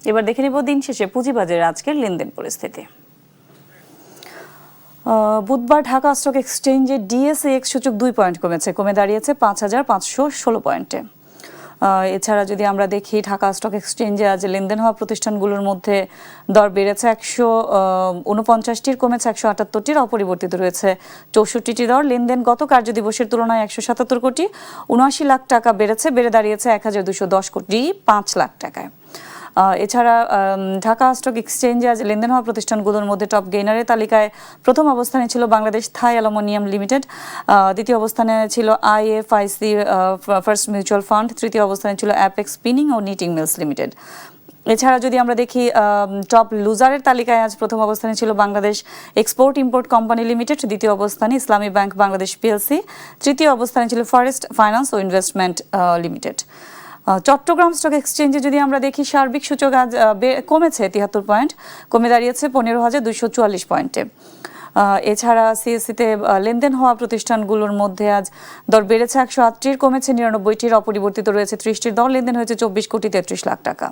এবার দেখে নিব দিন শেষে পুঁজিবাজারের আজকের লেনদেন পরিস্থিতি। বুধবার ঢাকা স্টক এক্সচেঞ্জে ডিএসইএক্স সূচক 2 পয়েন্ট কমেছে, কমে দাঁড়িয়েছে ৫,৫১৬ পয়েন্টে। এছাড়া যদি আমরা দেখি ঢাকা স্টক এক্সচেঞ্জে আজ লেনদেন হওয়া প্রতিষ্ঠানগুলোর মধ্যে দর বেড়েছে ১৪৯টির, কমেছে ১৭৮টির, অপরিবর্তিত রয়েছে ৬৪টি দর। লেনদেন গত কার্যদিবসের তুলনায় ১৭৭ কোটি ৭৯ লাখ টাকা বেড়ে দাঁড়িয়েছে ১,২১০ কোটি ৫ লাখ টাকায়। এছাড়া ঢাকা স্টক এক্সচেঞ্জে আজ লেনদেন হওয়া প্রতিষ্ঠানগুলোর মধ্যে টপ গেইনারের তালিকায় প্রথম অবস্থানে ছিল বাংলাদেশ থাই অ্যালুমিনিয়াম লিমিটেড, দ্বিতীয় অবস্থানে ছিল আইএফআইসি ফার্স্ট মিউচুয়াল ফান্ড, তৃতীয় অবস্থানে ছিল অ্যাপেক্স স্পিনিং ও নিটিং মিলস লিমিটেড। এছাড়া যদি আমরা দেখি টপ লুজারের তালিকায় আজ প্রথম অবস্থানে ছিল Bangladesh export import company limited, দ্বিতীয় অবস্থানে ইসলামী ব্যাংক বাংলাদেশ পিএলসি, তৃতীয় অবস্থানে ছিল ফরেস্ট ফাইন্যান্স ও ইনভেস্টমেন্ট লিমিটেড। চট্টগ্রাম স্টক এক্সচেঞ্জে যদি আমরা দেখি সার্বিক সূচক আজ কমেছে ৭৩ পয়েন্ট, কমে দাঁড়িয়েছে ১৫,২৪৪ পয়েন্টে। এছাড়া সিএসসিতে লেনদেন হওয়া প্রতিষ্ঠানগুলোর মধ্যে আজ দর বেড়েছে ১০৮টির, কমেছে ৯৯টির, অপরিবর্তিত রয়েছে ৩০টির দর। লেনদেন হয়েছে ২৪ কোটি ৩৩ লাখ টাকা।